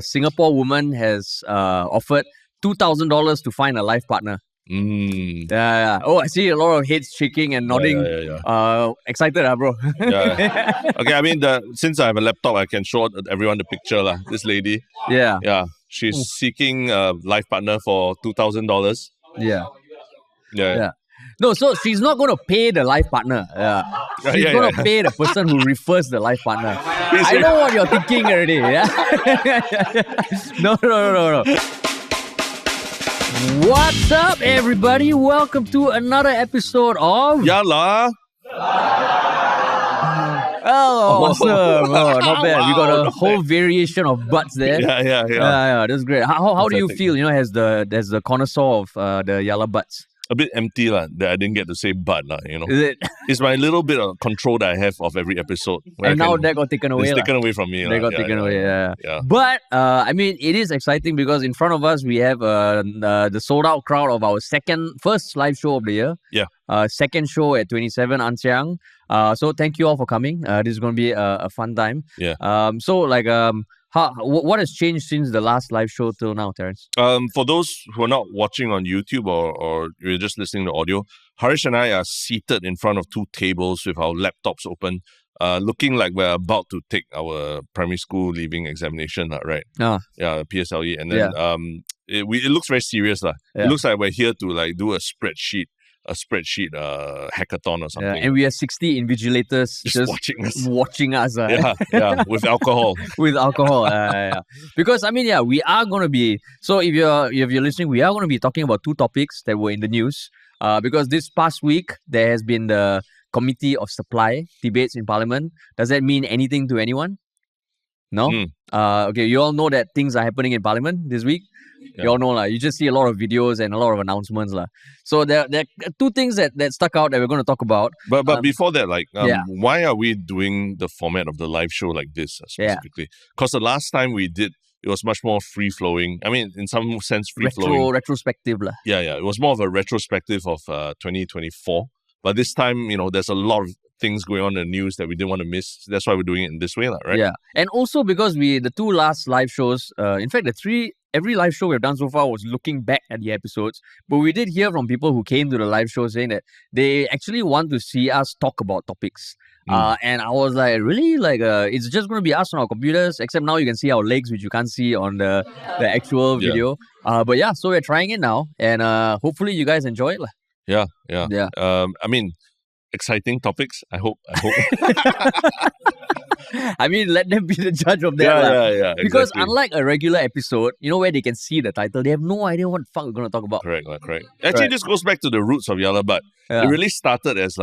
a Singapore woman has offered $2,000 to find a life partner. Yeah. Oh, I see a lot of heads shaking and nodding. Excited, bro. Okay, I mean, since I have a laptop, I can show everyone the picture. This lady. Yeah. She's seeking a life partner for $2,000. Yeah. No, so she's not going to pay the life partner. She's going to pay the person who refers the life partner. I know what you're thinking already. Yeah. No. What's up, everybody? Welcome to another episode of Yala. Oh, awesome. Oh, not bad. We got a whole variation of butts there. Yeah. That's great. How do you feel, as the connoisseur of the Yala butts? A bit empty that I didn't get to say butt Is it? It's my little bit of control that I have of every episode. And now that got taken away. It's taken away from me. They got taken away, yeah. But, I mean, it is exciting because in front of us, we have the sold out crowd of our first live show of the year. Yeah. Second show at 27 An Siang. So thank you all for coming. This is going to be a fun time. Yeah. What has changed since the last live show till now, Terence? For those who are not watching on YouTube or you're just listening to audio, Harish and I are seated in front of two tables with our laptops open, looking like we're about to take our primary school leaving examination, right? Yeah, PSLE. And then it looks very serious. It looks like we're here to do a spreadsheet hackathon or something. Yeah, and we have 60 invigilators just watching us. With alcohol. With alcohol. Because, we are going to be... So if you're listening, we are going to be talking about two topics that were in the news. Because this past week, there has been the Committee of Supply debates in Parliament. Does that mean anything to anyone? No? Okay, you all know that things are happening in Parliament this week. You all know, you just see a lot of videos and a lot of announcements. So there are two things that stuck out that we're going to talk about. But before that, why are we doing the format of the live show like this specifically? Because the last time we did, it was much more free-flowing. I mean, in some sense, free-flowing. Retrospective. Yeah. It was more of a retrospective of 2024. But this time, there's a lot of things going on in the news that we didn't want to miss. That's why we're doing it in this way, right? Yeah. And also because the two last live shows, in fact, every live show we've done so far was looking back at the episodes. But we did hear from people who came to the live show saying that they actually want to see us talk about topics. And I was like, really? It's just going to be us on our computers, except now you can see our legs, which you can't see on the actual video. But yeah, so we're trying it now. And hopefully you guys enjoy it. Yeah. I mean, exciting topics. I hope. Let them be the judge of that. Yeah. Because unlike a regular episode, where they can see the title, they have no idea what the fuck we're going to talk about. Correct. Actually, this goes back to the roots of Yala But. It really started as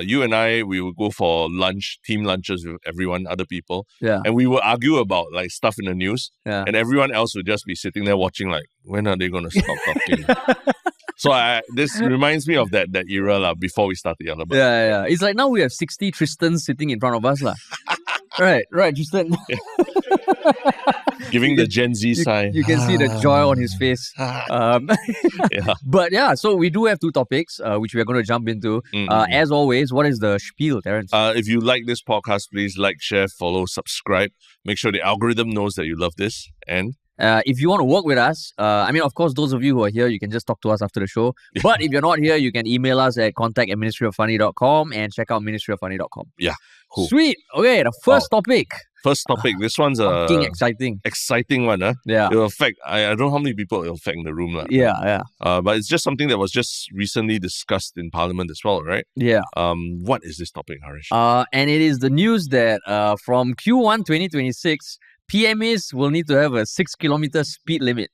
you and I, we would go for lunch, team lunches with everyone, other people. Yeah. And we would argue about stuff in the news. Yeah. And everyone else would just be sitting there watching when are they going to stop talking? So this reminds me of that era before we started Yala But. Yeah. It's like now we have 60 Tristans sitting in front of us. Right, Tristan. Giving the Gen Z sign. You can see the joy on his face. But so we do have two topics, which we are going to jump into. As always, what is the spiel, Terence? If you like this podcast, please like, share, follow, subscribe. Make sure the algorithm knows that you love this. And if you want to work with us, of course, those of you who are here, you can just talk to us after the show. But if you're not here, you can email us at contact@ministryoffunny.com and check out ministryoffunny.com. Yeah, cool. Sweet. Okay, the first topic. This one's a exciting one. Yeah. It'll affect, I don't know how many people it'll affect in the room. Yeah. But it's just something that was just recently discussed in Parliament as well, right? Yeah. What is this topic, Harish? And it is the news that from Q1 2026, PMAs will need to have a 6-kilometer speed limit.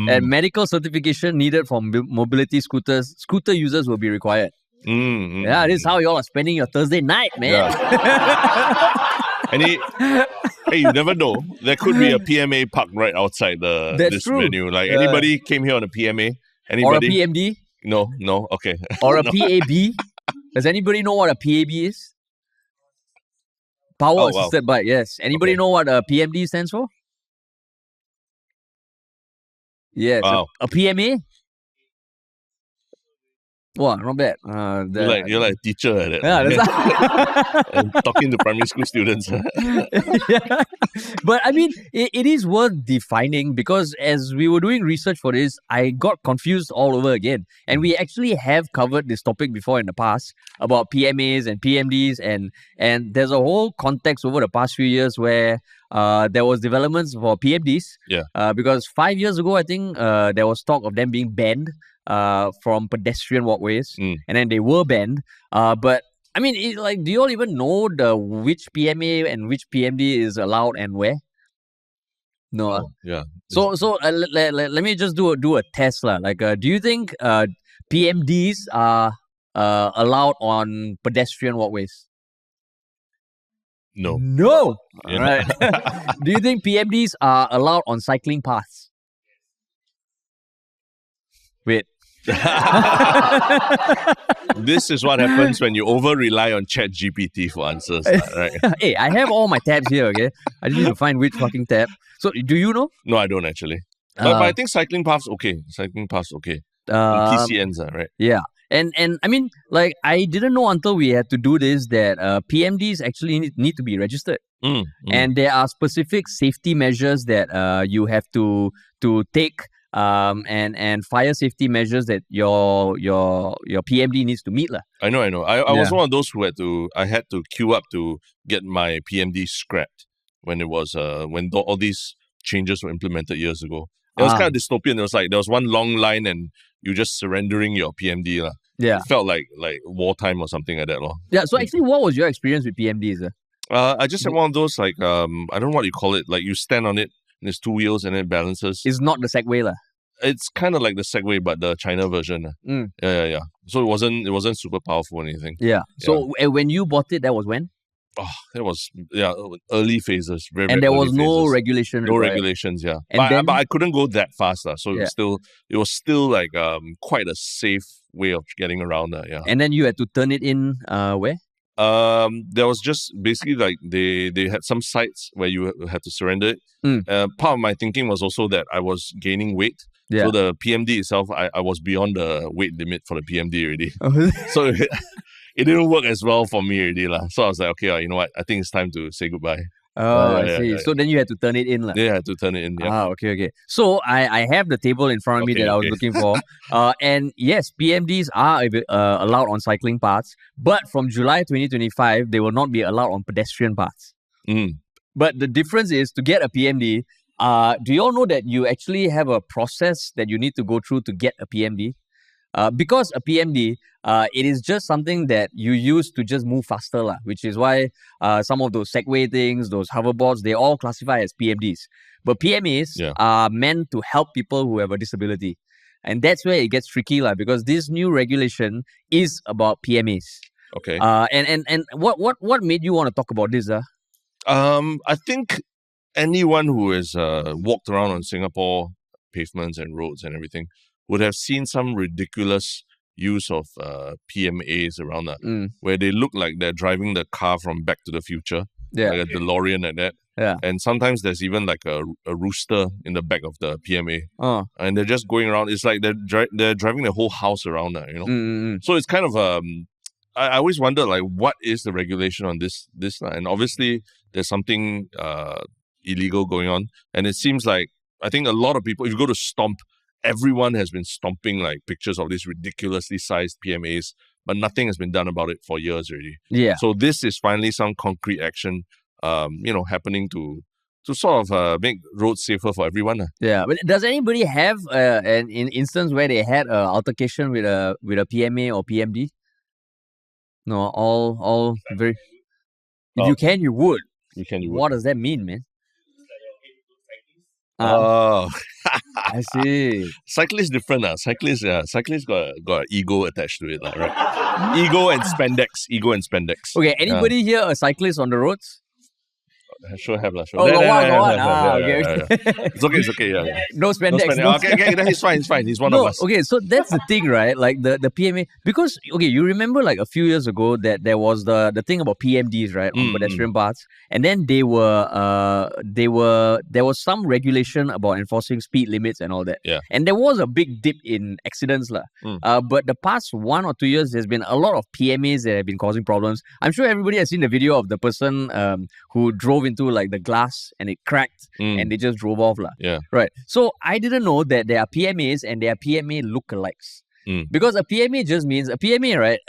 And medical certification needed for mobility scooters. Scooter users will be required. Yeah, this is how you all are spending your Thursday night, man. Yeah. And hey, you never know. There could be a PMA parked right outside this venue. Anybody came here on a PMA? Anybody? Or a PMD? No. Okay. Or a PAB? Does anybody know what a PAB is? Power assisted bike. Yes. Anybody know what a PMD stands for? Yes. Wow. A PMA? Wow, not bad. You're like a teacher at it. Yeah, that's And talking to primary school students. yeah. But I mean, it is worth defining because as we were doing research for this, I got confused all over again. And we actually have covered this topic before in the past about PMAs and PMDs, and there's a whole context over the past few years where there was developments for PMDs. Yeah. Because 5 years ago, I think there was talk of them being banned from pedestrian walkways, and then they were banned. But I mean, do you all even know which PMA and which PMD is allowed and where? No. Oh, yeah. So let me just do a test lah. Do you think PMDs are allowed on pedestrian walkways? No. No. Yeah. All right. Do you think PMDs are allowed on cycling paths? Wait. This is what happens when you over rely on ChatGPT for answers, right? Hey, I have all my tabs here, okay? I just need to find which fucking tab. So, do you know? No, I don't actually. But I think cycling paths okay. Cycling paths okay. TCNs, right? Yeah. And I mean, I didn't know until we had to do this that PMDs actually need to be registered. And there are specific safety measures that you have to take. And fire safety measures that your PMD needs to meet lah. I know. I was one of those who had to queue up to get my PMD scrapped when it was when all these changes were implemented years ago. It was kind of dystopian. There was one long line and you just surrendering your PMD lah. Yeah, it felt like wartime or something like that lah. Yeah. So actually, what was your experience with PMDs? I just had one of those I don't know what you call it. Like you stand on it. There's two wheels and it balances. It's not the Segway lah. It's kind of like the Segway, but the China version. Yeah. So it wasn't super powerful or anything. Yeah. So when you bought it, that was when? Oh, that was early phases. Very, and very there was no phases. regulation. No right? regulations, yeah. And but I couldn't go that fast, so it was still like quite a safe way of getting around that. Yeah. And then you had to turn it in where? There was just basically like they had some sites where you had to surrender it. Part of my thinking was also that I was gaining weight. Yeah. So the PMD itself, I was beyond the weight limit for the PMD already. So it didn't work as well for me already lah. So I was like, okay, you know what? I think it's time to say goodbye. Oh, I see. So then you had to turn it in lah. Yeah, I had to turn it in. Yeah. Okay. So I have the table in front of me that I was looking for. And yes, PMDs are allowed on cycling paths, but from July 2025, they will not be allowed on pedestrian paths. But the difference is to get a PMD, do you all know that you actually have a process that you need to go through to get a PMD? Because a PMD, it is just something that you use to just move faster, which is why some of those Segway things, those hoverboards, they all classify as PMDs. But PMAs are meant to help people who have a disability. And that's where it gets tricky, because this new regulation is about PMAs. Okay. And what made you want to talk about this? I think anyone who has walked around on Singapore pavements and roads and everything would have seen some ridiculous use of PMAs around that, where they look like they're driving the car from Back to the Future, like a DeLorean like that. Yeah. And sometimes there's even like a rooster in the back of the PMA. And they're just going around. It's like they're driving the whole house around that, So it's kind of I always wonder what is the regulation on this and obviously there's something illegal going on. And it seems like I think a lot of people, if you go to Stomp, everyone has been stomping pictures of these ridiculously sized PMAs, but nothing has been done about it for years already. Yeah. So this is finally some concrete action, happening to sort of make roads safer for everyone. Yeah. But does anybody have an instance where they had an altercation with a PMA or PMD? No, all very. If you can, you would. You can, you would. What does that mean, man? Oh, I see. Cyclists different. Cyclists got ego attached to it, right? Ego and spandex. Okay, anybody here a cyclist on the roads? Sure have lah. Sure. Oh, got one, yeah, got one. yeah, Ah, yeah, okay. yeah, yeah. It's okay. Yeah, yeah. No No spandex. spending. No Okay, then he's fine. He's fine. He's one of No, us. okay, so that's the thing, right? Like the PMA, because okay, you remember like a few years ago that there was the thing about PMDs, right, on pedestrian paths, and then there was some regulation about enforcing speed limits and all that. Yeah. And there was a big dip in accidents, lah. But the past 1 or 2 years, there's been a lot of PMAs that have been causing problems. I'm sure everybody has seen the video of the person who drove into like the glass and it cracked and they just drove off, lah. Yeah. Right. So I didn't know that there are PMAs and there are PMA lookalikes. Because a PMA just means a PMA, right?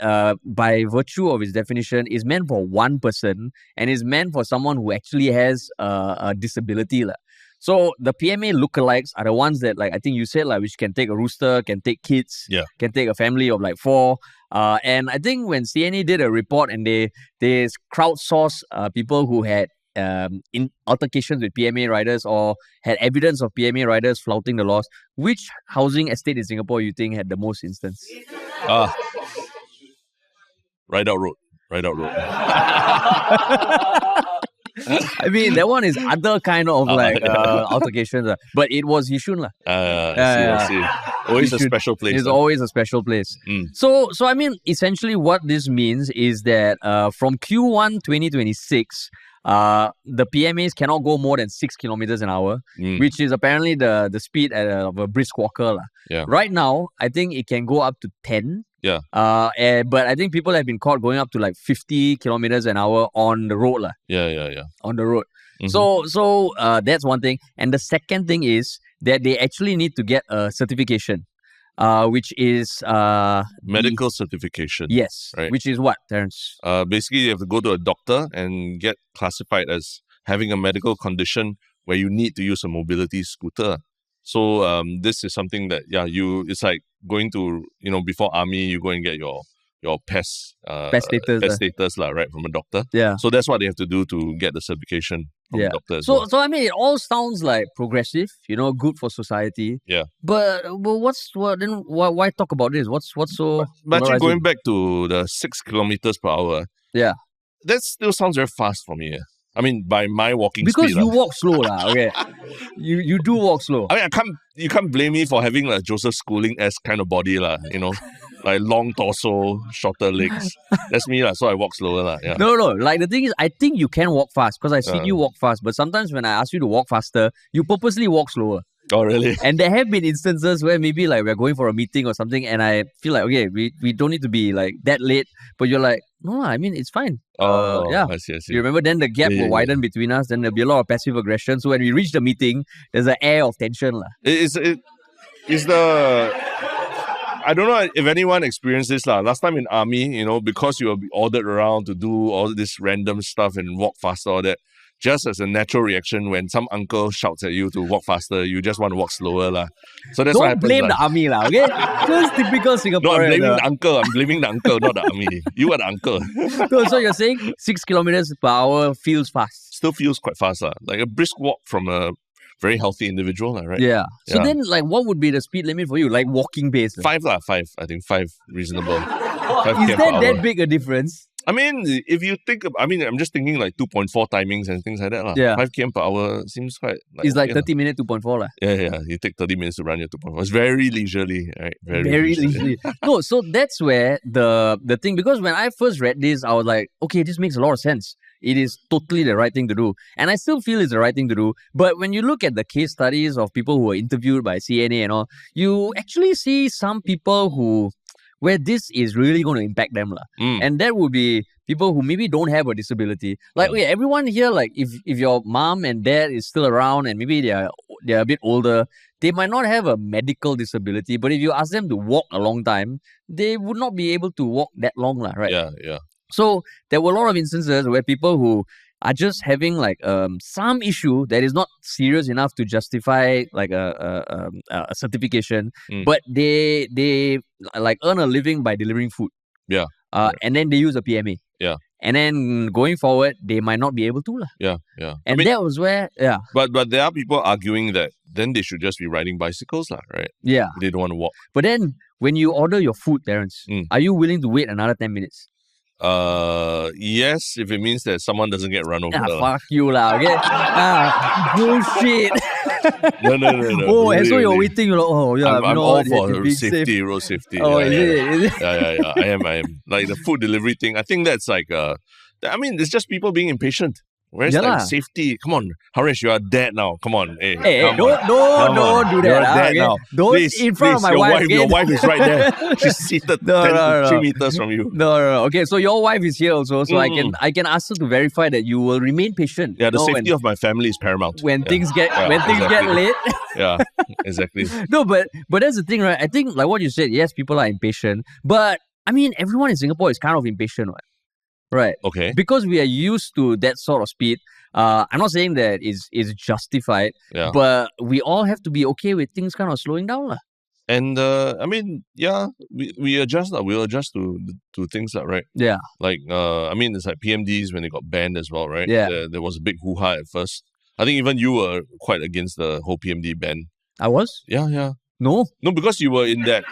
By virtue of its definition, is meant for one person and is meant for someone who actually has a disability, lah. So the PMA lookalikes are the ones that, like I think you said, like which can take a rooster, can take kids, can take a family of like 4. And I think when CNA did a report and they crowdsourced people who had in altercations with PMA riders or had evidence of PMA riders flouting the laws, which housing estate in Singapore you think had the most instance? Ride out road. I mean, that one is other kind of altercations, but it was Yishun, lah. I see. Always a special place. It's always a special place. So I mean, essentially what this means is that from Q1 2026, the PMAs cannot go more than 6 kilometers an hour, which is apparently the speed of a brisk walker, lah. Yeah. Right now, I think it can go up to 10. Yeah. But I think people have been caught going up to like 50 kilometers an hour on the road, lah. Yeah. On the road. So that's one thing. And the second thing is that they actually need to get a certification, which is medical certification. Yes. Right. Which is what, Terence? Basically, you have to go to a doctor and get classified as having a medical condition where you need to use a mobility scooter. So this is something that it's like going to before army you go and get your PES status right, from a doctor. Yeah. So that's what they have to do to get the certification from the doctor as well. So I mean, it all sounds like progressive, good for society. Yeah. But why talk about this? What's so? But actually, going back to the 6 kilometers per hour. Yeah. That still sounds very fast for me. I mean, by my walking because speed. Because you walk slow, lah. Okay. You do walk slow. I mean, you can't blame me for having like Joseph Schooling-esque kind of body, lah. Like long torso, shorter legs. That's me, lah. So I walk slower, lah. Yeah. No. Like the thing is, I think you can walk fast because I've seen you walk fast. But sometimes when I ask you to walk faster, you purposely walk slower. Oh, really? And there have been instances where maybe like we're going for a meeting or something, and I feel like, okay, we don't need to be like that late. But you're like, no, I mean, it's fine. Yeah. I see. You remember then the gap will widen between us, then there'll be a lot of passive aggression. So when we reach the meeting, there's an air of tension, lah. I don't know if anyone experienced this, lah. Last time in army, because you will be ordered around to do all this random stuff and walk faster, all that. Just as a natural reaction, when some uncle shouts at you to walk faster, you just want to walk slower, lah. So that's what happens. Don't blame the army, lah. Okay, just typical Singaporean. No, I'm blaming the uncle. I'm blaming the uncle, not the army. You are the uncle. So you're saying 6 kilometers per hour feels fast? Still feels quite fast, lah. Like a brisk walk from a very healthy individual, right? Yeah. So then, like, what would be the speed limit for you? Like walking pace? 5, lah. 5. I think 5 reasonable. 5 Is that big a difference? I mean, if you think, I'm just thinking like 2.4 timings and things like that, lah. Yeah. 5 km per hour seems quite. It's like 30 minutes, 2.4, lah. Yeah. You take 30 minutes to run your 2.4. It's very leisurely, right? Very leisurely. No, so that's where the thing, because when I first read this, I was like, okay, this makes a lot of sense. It is totally the right thing to do. And I still feel it's the right thing to do. But when you look at the case studies of people who were interviewed by CNA and all, you actually see some people where this is really going to impact them, lah. And that would be people who maybe don't have a disability. Like, everyone here, like, if your mom and dad is still around and maybe they're a bit older, they might not have a medical disability. But if you ask them to walk a long time, they would not be able to walk that long, lah, right? Yeah. So there were a lot of instances where people who are just having like some issue that is not serious enough to justify like a certification, but they like earn a living by delivering food. Yeah. And then they use a PMA. Yeah. And then going forward, they might not be able to, lah. Yeah. And that was where, But there are people arguing that then they should just be riding bicycles, lah, right? Yeah. They don't want to walk. But then when you order your food, Terence, are you willing to wait another 10 minutes? Yes, if it means that someone doesn't get run over. Fuck you lah, okay? Bullshit. No. Oh, really, and so you're really. waiting, you're like, oh yeah, I'm all for being safety, safe. road safety. Oh, yeah, is yeah. it? Is it? Yeah. I am. Like the food delivery thing. I think that's like I mean, it's just people being impatient. Where's Yeah like lah. safety? Come on, Harish, you are dead now. Come on, hey, Hey, come on. don't do that. You're dead okay? now. Don't Please, in front of my your wife. Your okay? wife is right there. She's seated No, 10 no, to no. 3 meters from you. No. Okay, so your wife is here also, so I can ask her to verify that you will remain patient. Yeah, the No, safety of my family is paramount. when Yeah. things get Yeah, get exactly. late. Yeah, exactly. No, but that's the thing, right? I think like what you said, yes, people are impatient, but I mean everyone in Singapore is kind of impatient, right? Okay. Because we are used to that sort of speed. I'm not saying that is justified, Yeah. but we all have to be okay with things kind of slowing down, lah. And I mean, yeah, we adjust. We'll adjust to things, right? Yeah. Like, I mean, it's like PMDs when they got banned as well, right? Yeah. There was a big hoo-ha at first. I think even you were quite against the whole PMD ban. I was? Yeah. No. No, because you were in that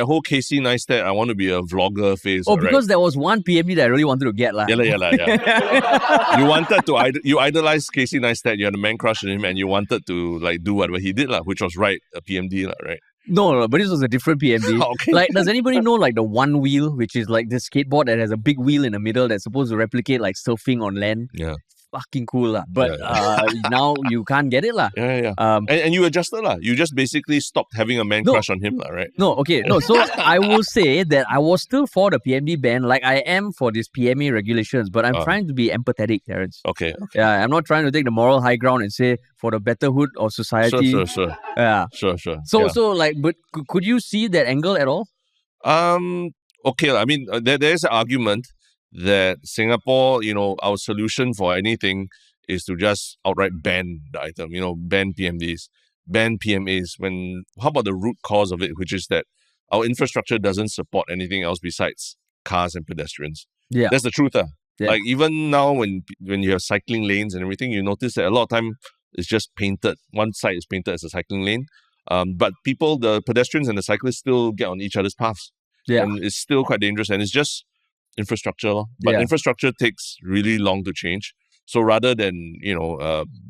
whole Casey Neistat, I want to be a vlogger phase. Oh, right? because there was one PMD that I really wanted to get, lah. Yeah. You wanted to you idolized Casey Neistat, you had a man crush on him, and you wanted to like do whatever he did, which was right, a PMD, right? No, but this was a different PMD. Okay. Like, does anybody know like the one wheel, which is like this skateboard that has a big wheel in the middle that's supposed to replicate like surfing on land? Yeah. Fucking cool, lah. But Yeah. now you can't get it, lah. Yeah. And you adjusted, lah. You just basically stopped having a man crush on him, right? No, okay. No, so I will say that I was still for the PMD ban, like I am for this PMA regulations, but I'm trying to be empathetic, Terence. Okay. Yeah, I'm not trying to take the moral high ground and say for the betterhood of society. Sure. Yeah. Sure. So like, but could you see that angle at all? Okay. I mean, there's an argument that Singapore, our solution for anything is to just outright ban the item, ban PMDs, ban PMAs. How about the root cause of it, which is that our infrastructure doesn't support anything else besides cars and pedestrians. Yeah. That's the truth. Yeah. Like even now when you have cycling lanes and everything, you notice that a lot of time it's just painted. One side is painted as a cycling lane. But the pedestrians and the cyclists still get on each other's paths. Yeah. And it's still quite dangerous. And it's just infrastructure. But infrastructure takes really long to change. So rather than,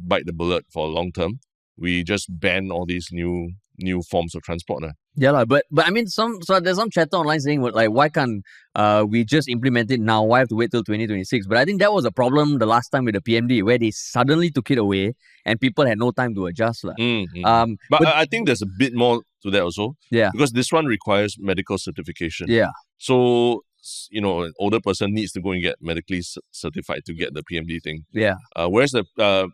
bite the bullet for long term, we just ban all these new forms of transport. Yeah, but I mean, so there's some chatter online saying like, why can't we just implement it now? Why have to wait till 2026? But I think that was a problem the last time with the PMD, where they suddenly took it away and people had no time to adjust. But I think there's a bit more to that also. Yeah. Because this one requires medical certification. Yeah. So, an older person needs to go and get medically certified to get the PMD thing. Yeah. Whereas the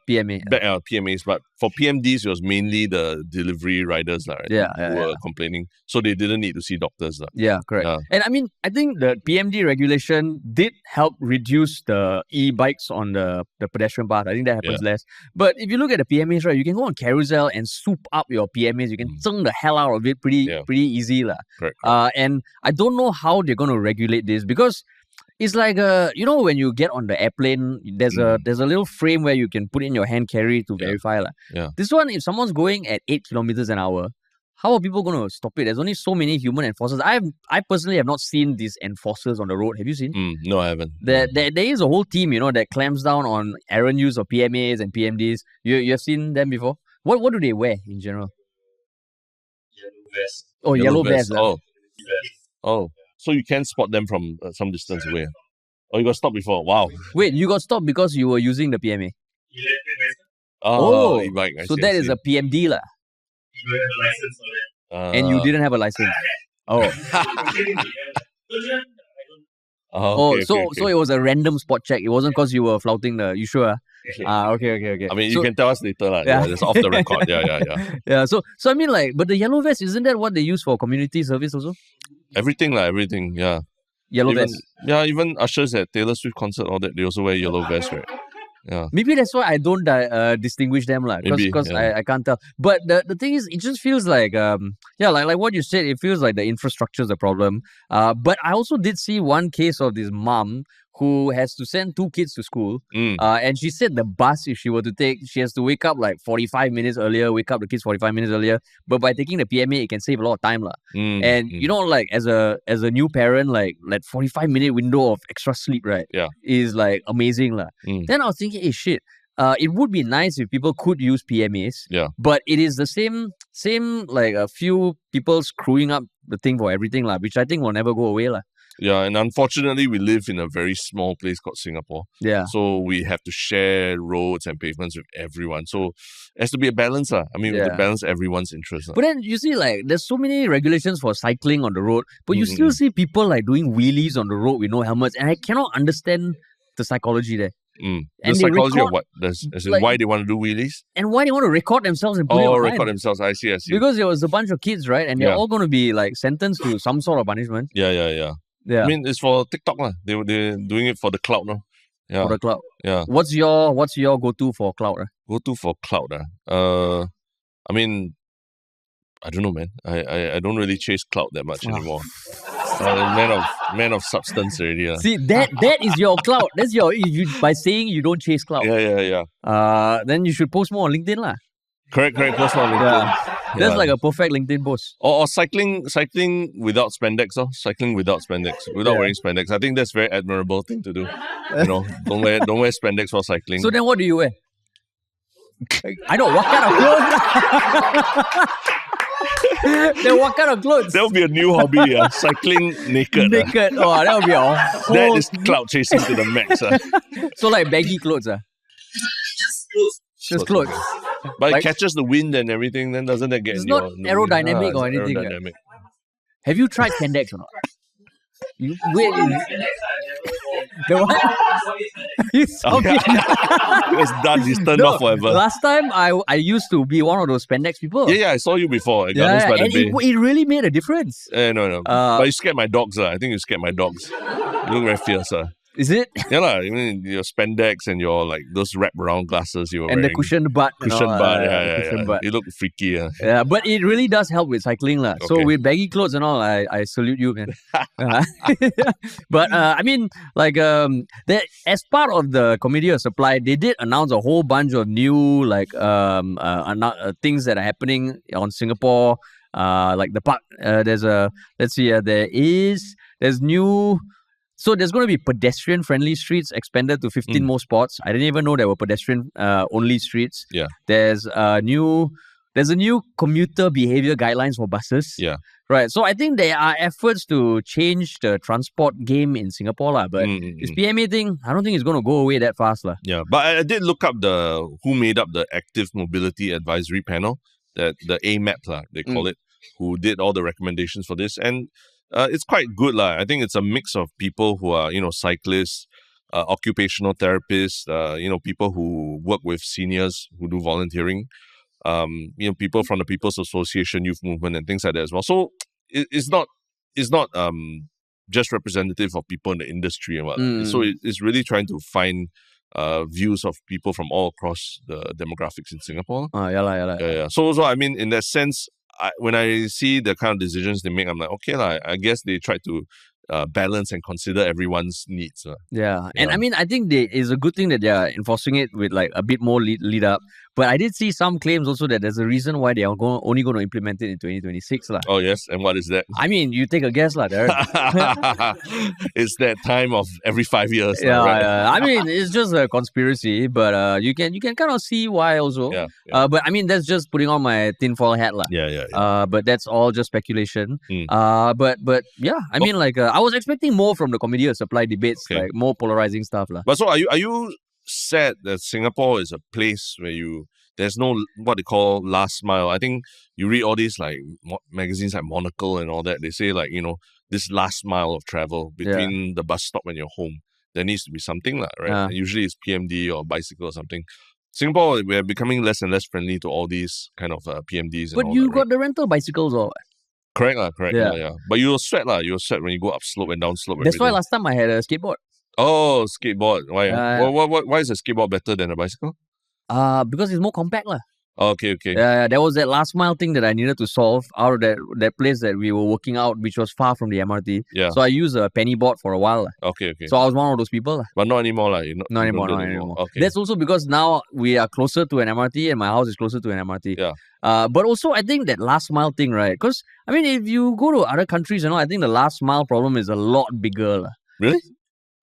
PMA. PMAs, but for PMDs, it was mainly the delivery riders who were complaining. So they didn't need to see doctors. Yeah, correct. And I mean, I think the PMD regulation did help reduce the e-bikes on the pedestrian path. I think that happens less. But if you look at the PMAs, right, you can go on Carousel and soup up your PMAs. You can zheng the hell out of it pretty easy. Correct. And I don't know how they're going to regulate this, because it's like when you get on the airplane, there's a little frame where you can put in your hand carry to verify. Yeah. This one, if someone's going at 8 kilometers an hour, how are people going to stop it? There's only so many human enforcers. I personally have not seen these enforcers on the road. Have you seen? No, I haven't. There is a whole team, that clamps down on errant use of PMAs and PMDs. You have seen them before? What do they wear in general? Yellow vest. Oh, yellow vest. Oh. So you can spot them from some distance away. Oh, you got stopped before. Wow. Wait, you got stopped because you were using the PMA? Electric vest. Oh, e-bike. so that is a PMD lah. You don't have a license for that. And you didn't have a license. Oh. So it was a random spot check. It wasn't because you were flouting the. You sure? Okay. I mean, you can tell us later. Yeah, it's off the record. Yeah. Yeah. So I mean, like, but the yellow vest, isn't that what they use for community service also? Everything. Yeah. Yellow vest. Yeah, even ushers at Taylor Swift concert, all that, they also wear yellow vest, right? Yeah. Maybe that's why I don't distinguish them, because I can't tell. But the thing is, it just feels like like what you said, it feels like the infrastructure is the problem. But I also did see one case of this mom who has to send 2 kids to school. Mm. And she said the bus, if she were to take, she has to wake up like 45 minutes earlier, wake up the kids 45 minutes earlier. But by taking the PMA, it can save a lot of time. And you know, like as a new parent, like 45-minute window of extra sleep, right? Yeah. Is like amazing. Then I was thinking, hey, shit. It would be nice if people could use PMAs. Yeah. But it is the same like a few people screwing up the thing for everything, which I think will never go away. Yeah, and unfortunately, we live in a very small place called Singapore. Yeah. So we have to share roads and pavements with everyone. So it has to be a balance. I mean, we have to balance everyone's interests. But then you see, like, there's so many regulations for cycling on the road, but you still see people like doing wheelies on the road with no helmets, and I cannot understand the psychology there. The And they psychology of record- what? As in like- why they want to do wheelies? And why do you want to record themselves and put it online? Record themselves. I see. Because there was a bunch of kids, right? And they're Yeah. all going to be like sentenced to some sort of punishment. Yeah. Yeah. I mean, it's for TikTok. They're doing it for the cloud. No? Yeah. For the cloud. Yeah. What's your go-to for cloud? Go to for cloud. I mean, I don't know, man. I don't really chase cloud that much anymore. Man of substance already. See, that is your cloud. That's your by saying you don't chase cloud. Yeah. Then you should post more on LinkedIn lah. Correct. Post on LinkedIn. That's like a perfect LinkedIn post. Or cycling without spandex. Cycling without spandex, without wearing spandex. I think that's a very admirable thing to do. You know, don't wear spandex for cycling. So then, what do you wear? I don't. What kind of clothes? Then what kind of clothes? That would be a new hobby. Cycling naked. Naked. Oh, that would be a whole. That is cloud chasing to the max. So like baggy clothes. Just clothes. But Like- it catches the wind and everything, then doesn't that get It's in not your... aerodynamic or it's anything. aerodynamic. Have you tried spandex or not? You wait. The what? You saw me. It's done. It's turned off forever. Last time I used to be one of those spandex people. Yeah, I saw you before at Gardens by the and Bay. it really made a difference. No. But you scared my dogs. I think you scared my dogs. You look very fierce. Is it? Yeah, I mean, your spandex and your like those wrap around glasses you were And wearing. the cushioned butt. Cushion butt. Cushion butt. You look freaky. Yeah, but it really does help with cycling. So Okay. with baggy clothes and all, I salute you, man. But I mean, like that as part of the committee of supply, they did announce a whole bunch of new things that are happening on Singapore. Like the park. There's new. So there's going to be pedestrian-friendly streets expanded to 15 more spots. I didn't even know there were pedestrian-only streets. Yeah. There's a new commuter behavior guidelines for buses. Yeah. Right. So I think there are efforts to change the transport game in Singapore, but this PMA thing, I don't think it's going to go away that fast. Yeah, but I did look up who made up the Active Mobility Advisory Panel, the AMAP, they call it, who did all the recommendations for this. And it's quite good. I think it's a mix of people who are, cyclists, occupational therapists, people who work with seniors who do volunteering, people from the People's Association, Youth Movement, and things like that as well. So it's not just representative of people in the industry and what. So it's really trying to find views of people from all across the demographics in Singapore. Yeah. So I mean, in that sense, when I see the kind of decisions they make, I'm like, okay, I guess they try to balance and consider everyone's needs. And I mean, I think it's a good thing that they are enforcing it with like a bit more lead up. But I did see some claims also that there's a reason why they are only going to implement it in 2026. Oh, yes. And what is that? I mean, you take a guess, Derek. It's that time of every 5 years. Yeah, right? I mean, it's just a conspiracy, but you can kind of see why also. Yeah. But I mean, that's just putting on my tinfoil hat. Yeah. But that's all just speculation. But yeah, I mean, like, I was expecting more from the Committee of Supply debates, like more polarizing stuff. But so are you sad that Singapore is a place where there's no what they call last mile? I think you read all these like magazines like Monocle and all that. They say like, this last mile of travel between the bus stop and your home, there needs to be something, right? And usually it's PMD or bicycle or something. Singapore, we're becoming less and less friendly to all these kind of PMDs. But you got the rental bicycles or? Correct. Yeah. But you'll sweat when you go up slope and down slope. That's why last time I had a skateboard. Oh, skateboard. Why? Why is a skateboard better than a bicycle? Because it's more compact. Okay. Yeah, there was that last mile thing that I needed to solve out of that place that we were working out, which was far from the MRT. Yeah. So I used a penny board for a while. Okay. So I was one of those people. But not anymore, lah. Not anymore. Okay. That's also because now we are closer to an MRT and my house is closer to an MRT. Yeah. But also I think that last mile thing, right? Because I mean, if you go to other countries, I think the last mile problem is a lot bigger, lah. Really?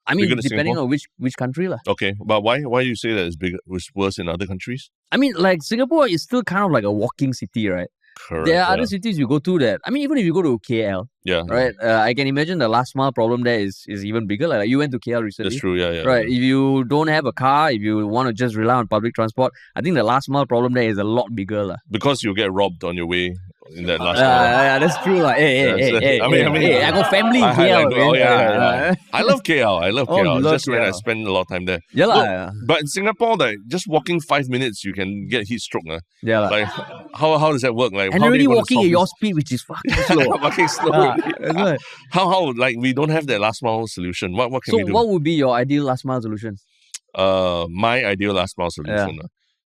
I mean, Bigger than depending Singapore? on which country, lah. Okay, but why you say that it's worse in other countries? I mean, like Singapore is still kind of like a walking city, right? Correct. There are other cities you go to that. I mean, even if you go to KL, Yeah. right? I can imagine the last mile problem there is even bigger. Like you went to KL recently. That's true. Yeah. Right. If you don't have a car, if you want to just rely on public transport, I think the last mile problem there is a lot bigger, lah. Because you get robbed on your way in that last mile. Yeah, that's true, lah. Hey, I mean, I got family in I KL. like, yeah. I love KL. I love Oh, KL. you love Just when I KL. spend a lot of time there. Yeah, Look, lah. but in Singapore, like just walking 5 minutes, you can get heat stroke. Yeah, lah. Like how does that work? Like And how already they gonna walking solve at your this? speed, which is fucking slow. Walking slow. That's right. How like we don't have that last mile solution. What can So we do? what would be your ideal last mile solution? My ideal last mile solution.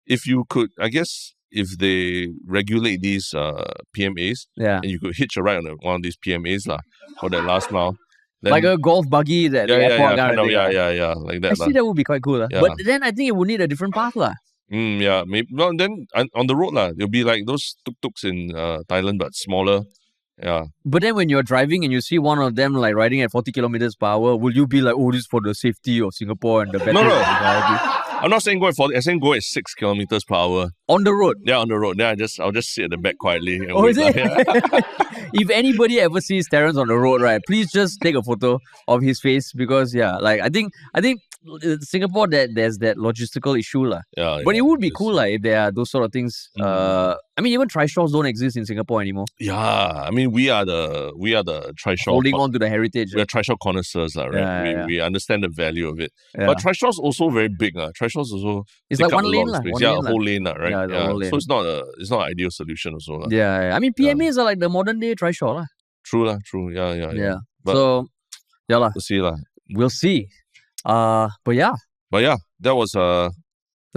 If you could, I guess, if they regulate these PMAs, Yeah. and you could hitch a ride on one of these PMAs lah for that last mile. Then, Like a golf buggy that the airport kind of thing. yeah, like that. Actually, that would be quite cool. Yeah. But then I think it would need a different path. Yeah, maybe. Well, then on the road it'll be like those tuk-tuks in Thailand, but smaller. Yeah. But then when you're driving and you see one of them like riding at 40 kilometers per hour, will you be like, oh, this is for the safety of Singapore and the better No. of society? I'm not saying go at 40. I'm saying go at 6 kilometers per hour. On the road. Yeah, on the road. Then I'll just sit at the back quietly. And Oh, wait is it? lah. If anybody ever sees Terrence on the road, right, please just take a photo of his face because I think Singapore there's that logistical issue lah. Yeah, But it would be it's- cool if there are those sort of things. I mean, even trishaws don't exist in Singapore anymore. Yeah, I mean we are the trishaw Holding on to the heritage. we are trishaw connoisseurs, right? Yeah. We understand the value of it. Yeah. But trishaws also very big. Trishaws also It's take like up one a lot lane of lah, space. one Yeah, lane a lah. whole lane, right? Yeah, the whole lane. So it's not an ideal solution also. Lah. Yeah. I mean, PMAs are like the modern day trishaw lah. True lah, true. Yeah. But So, yeah lah. we'll see lah. We'll see. But yeah, That was the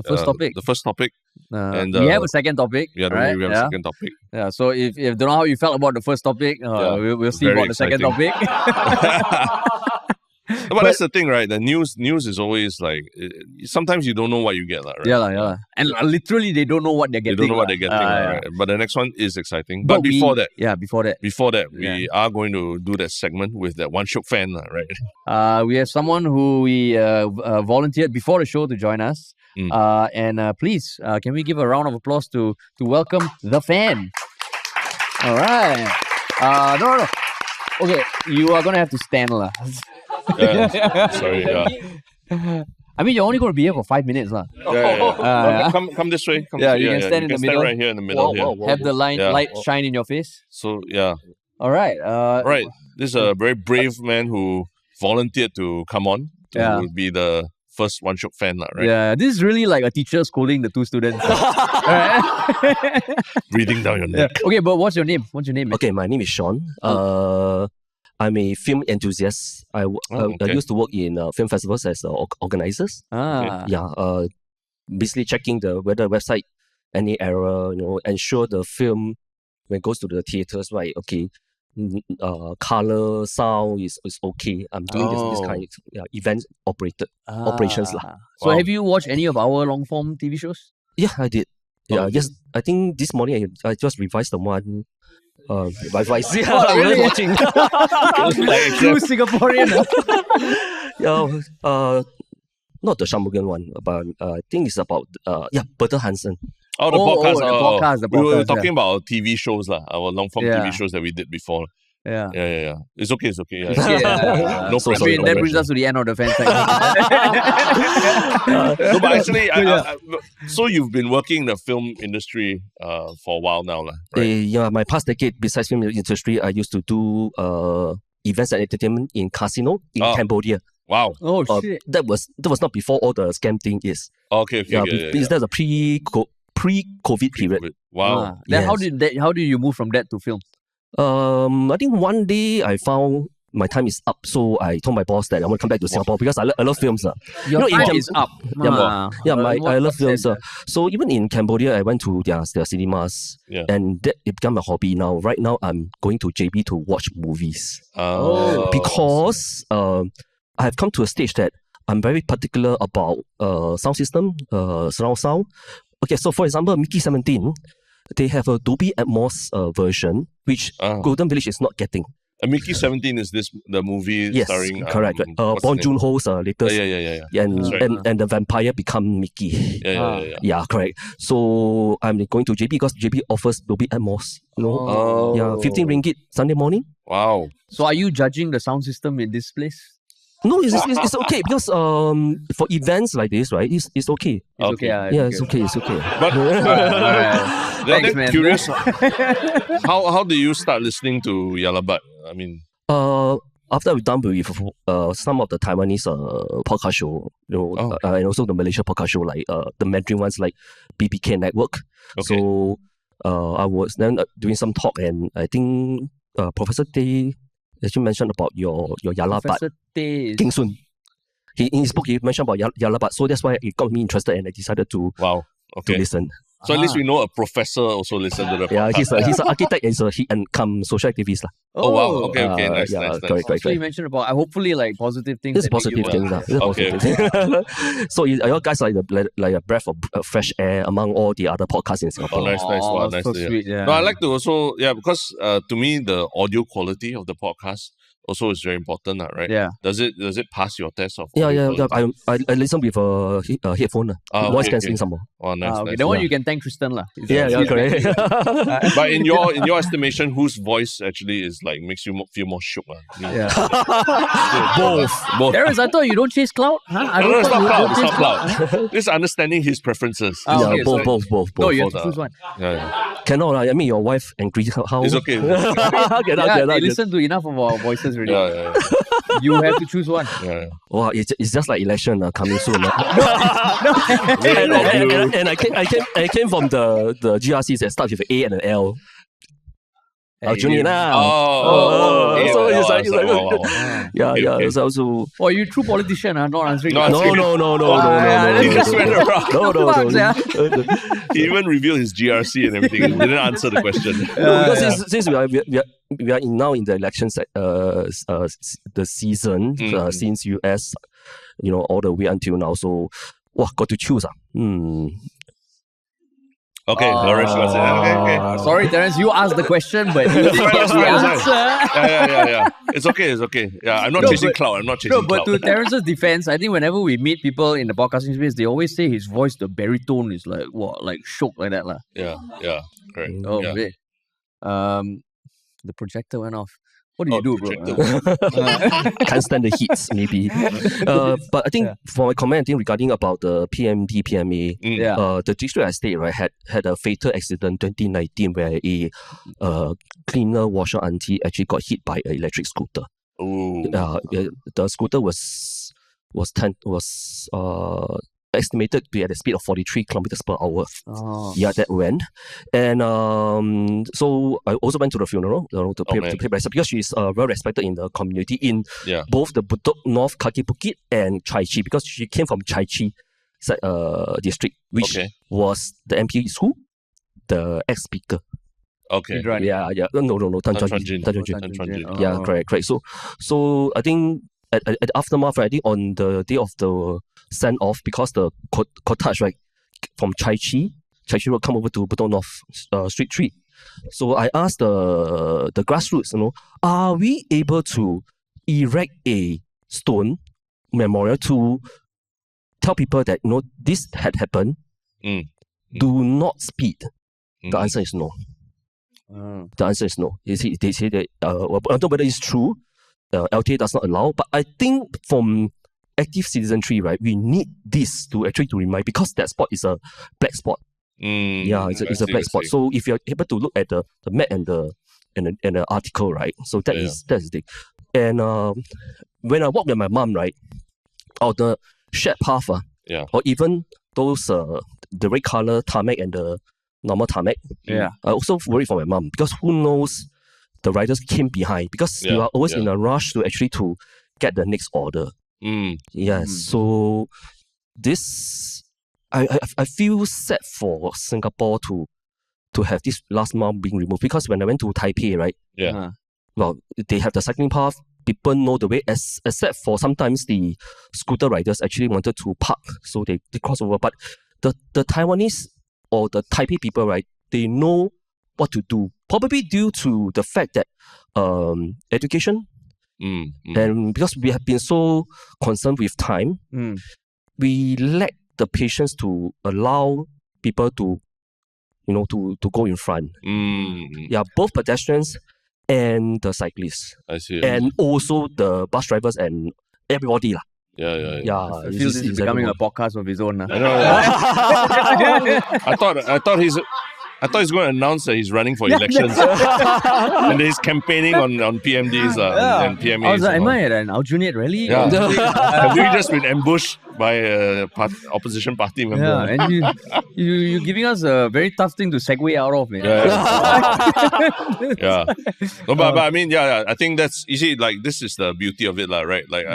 first topic. The first topic. And, we have a second topic. Yeah, right? we have a second topic. Yeah, so if don't know how you felt about the first topic, we'll see Very about the second topic. But that's the thing, right? The news is always like sometimes you don't know what you get, right? Yeah lah. And literally they don't know what they're They getting. don't know what they're getting, yeah. right? But the next one is exciting. But before that, we are going to do that segment with that one Shiok Fan, right? We have someone who we volunteered before the show to join us. And please, can we give a round of applause to welcome the fan? All right. No. Okay, you are gonna have to stand lah. Sorry. Yeah. I mean, you're only going to be here for 5 minutes lah. Come this way. Yeah, you can stand in the middle. Right here in the middle. Here. Have the light shine in your face. So yeah. All right. Right. This is a very brave man who volunteered to come on to be the first one Shiok Fan, right? Yeah, this is really like a teacher scolding the two students. Breathing down your neck. Okay, but what's your name? Okay, my name is Sean. I'm a film enthusiast. I used to work in film festivals as organizers. Basically checking whether website any error, ensure the film when it goes to the theaters, right? Okay, color, sound is okay. I'm doing this kind of event operations lah. So have you watched any of our long form TV shows? Yeah, I did. Yeah, yes. I think this morning I just revised the one. Revised. Really? Watching. True Singaporean. Not the Shambugan one, but I think it's about Bertha Hansen. Oh, the podcast. The podcast. We were talking about TV shows, our long form Yeah. TV shows that we did before. Yeah. It's okay. Yeah. No pressure, I mean, no that pressure. brings us to the end of the fan segment. No, but actually, so you've been working in the film industry for a while now, right? My past decade, besides film industry, I used to do events and entertainment in casino in Cambodia. Wow. Oh shit. That was not before all the scam thing is. Okay. Because that's a pre-COVID period. Wow. Then Yes. how did you move from that to film? I think one day I found my time is up. So I told my boss that I want to come back to Singapore because I love films. Your in time is up. I love films. So even in Cambodia, I went to their cinemas, and that it became a hobby now. Right now, I'm going to JB to watch movies. Because I have come to a stage that I'm very particular about sound system, surround sound. Okay, so for example, Mickey 17, they have a Dolby Atmos version, which Golden Village is not getting. Mickey 17 is this the movie starring correct. Bong Joon-ho's latest. And the vampire become Mickey. Yeah, correct. So I'm going to JB because JB offers Dolby Atmos. 15 ringgit Sunday morning. Wow. So are you judging the sound system in this place? No, it's okay because for events like this, right? It's okay. It's okay. It's okay. But Thanks, man. Curious. How do you start listening to Yalabat? I mean, after we've done with some of the Taiwanese podcast show, and also the Malaysia podcast show, like the Mandarin ones, like BBK Network. Okay. So I was then doing some talk, and I think Professor Tay actually mentioned about your Yalabat. Professor Tay King Sun. In his book, he mentioned about Yalabat, so that's why it got me interested, and I decided to listen. So at least we know a professor also listened to the podcast. Yeah, he's an architect and he social activist. Oh wow, okay, nice. Correct. So you mentioned about hopefully like positive things. This is positive thing. So your guys are like a breath of fresh air among all the other podcasts in Singapore. Nice so to hear. sweet, yeah. No, I like to also because to me the audio quality of the podcast also is very important, right? Yeah. Does it pass your test of? Yeah. I listen with a headphone. Voice cancelling some more. Oh, nice. Okay. That one you can thank Tristan lah. Correct. But in your estimation, whose voice actually is like makes you feel more shook? Both. Terrence, I thought you don't chase clout, huh? No, it's not cloud. This is understanding his preferences. Both. No, you have to choose one. Cannot. I mean, your wife angry. How? It's okay. They listen to enough of our voices already. You have to choose one. Wow, it's just like election coming soon. And I came from the GRCs that start with an A and an L. Junior so it's like so. Oh, you true politician, not answering. No. He just went around. No. He even revealed his GRC and everything. He didn't answer the question. Because since we are now in the elections, the season since US, all the way until now. So, got to choose. Okay, Lawrence got it. Okay. Sorry, Terrence, you asked the question, but you didn't get the answer. Yeah. It's okay. Yeah, I'm not chasing clout. But to Terrence's defense, I think whenever we meet people in the podcasting space, they always say his voice, the baritone is like, like shook like that. Yeah, correct. Oh, yeah. The projector went off. What do you do, bro? Can't stand the heats, maybe. But I think for my comment, I think regarding about the PMA, the district I stayed had a fatal accident 2019 where a cleaner washer auntie actually got hit by an electric scooter. The scooter was estimated to be at a speed of 43 kilometers per hour. That went. And so I also went to the funeral to pay respect because she's well respected in the community in both the Bedok North, Kaki Bukit and Chai Chi, because she came from Chai Chi district, which was the MP school, the ex-speaker. Okay. Yeah. No. Tan Chuan Jin. Yeah, correct. So I think at the aftermath, I think on the day of the send off, because the cortege from Chai Chi Road come over to Bedok North Street 3. So I asked the grassroots, are we able to erect a stone memorial to tell people that this had happened? Do not speed. The answer is no. The answer is no. They say that I don't know whether it's true. LTA does not allow, but I think from active citizenry, right, we need this to remind, because that spot is a black spot. It's a black spot. So if you're able to look at the map and the article, right, so that's the thing. And when I walk with my mom, right, on the shared path, or even those the red color tarmac and the normal tarmac, I also worry for my mom, because who knows the riders came behind because you are always in a rush to actually to get the next order. So this I feel sad for Singapore to have this last mile being removed, because when I went to Taipei, right? Well, they have the cycling path. People know the way, except for sometimes the scooter riders actually wanted to park, so they cross over. But the Taiwanese or the Taipei people, right? They know what to do. Probably due to the fact that education, and because we have been so concerned with time, we lack the patience to allow people to, to go in front. Both pedestrians and the cyclists. I see. And also the bus drivers and everybody. Yeah. I feel this is becoming a podcast of his own. I know. I thought he's going to announce that he's running for elections. And he's campaigning on PMDs and PMAs. I was like, am I at an alternate rally? Yeah. Have we just been ambushed by a opposition party member? Yeah, and you're giving us a very tough thing to segue out of, man. No, but I mean, I think that's, you see, like, this is the beauty of it, right? Like,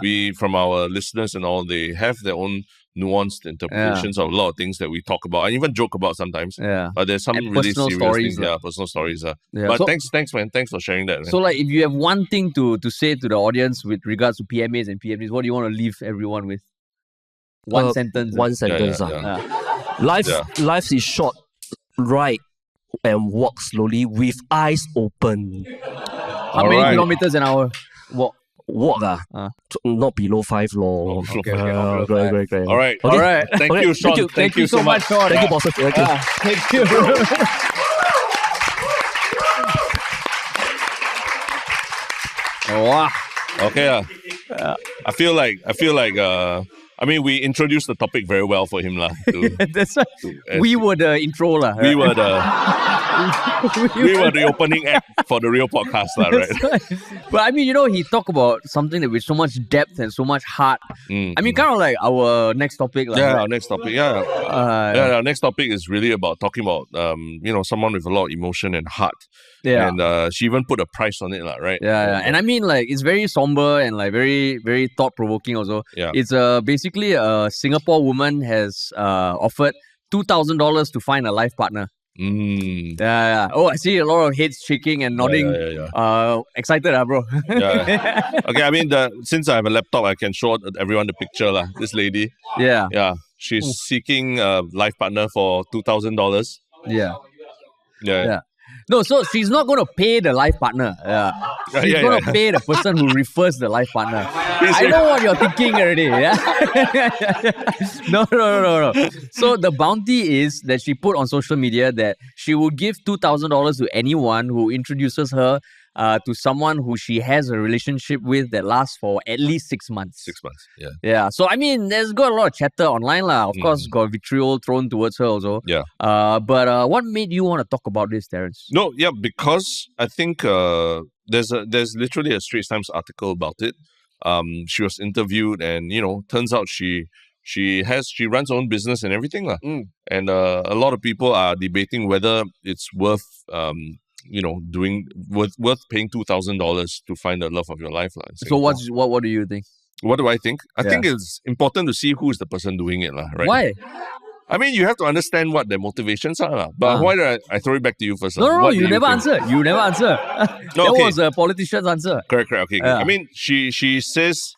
we, from our listeners and all, they have their own nuanced interpretations of a lot of things that we talk about and even joke about sometimes. But there's some and really serious stories, things. Personal stories. But so, thanks, man. Thanks for sharing that, man. So, like, if you have one thing to say to the audience with regards to PMAs and PMDs, what do you want to leave everyone with? One sentence. One sentence. Life is short. Ride and walk slowly with eyes open. How many kilometers an hour? Walk not below 5 law. Okay. Great. All right. Thank you, Sean. Thank you so much, Sean. Thank you, boss. Thank you. Wow. Okay. I feel like I mean, we introduced the topic very well for him, That's right. We were the intro, We were the opening act for the real podcast, right? But I mean, he talked about something that with so much depth and so much heart. I mean, kind of like our next topic. Our next topic. Our next topic is really about talking about someone with a lot of emotion and heart. And she even put a price on it, right? And I mean, like, it's very somber and like very, very thought-provoking also. It's basically a Singapore woman has offered $2,000 to find a life partner. Oh, I see a lot of heads shaking and nodding. Excited, bro. Okay, I mean, since I have a laptop, I can show everyone the picture, this lady. She's seeking a life partner for $2,000. No, so she's not going to pay the life partner. She's going to pay the person who refers the life partner. I know what you're thinking already. No. So the bounty is that she put on social media that she will give $2,000 to anyone who introduces her to someone who she has a relationship with that lasts for at least 6 months. 6 months, So, I mean, there's got a lot of chatter online. Of course, got vitriol thrown towards her also. But what made you want to talk about this, Terence? No, because I think there's literally a Straits Times article about it. She was interviewed and, turns out she runs her own business and everything. And a lot of people are debating whether it's worth worth paying $2,000 to find the love of your life. So what do you think? What do I think? I think it's important to see who is the person doing it, right? Why? I mean, you have to understand what their motivations are. But why did I throw it back to you first? No, you never answer. That was a politician's answer. Correct. Okay. I mean, she says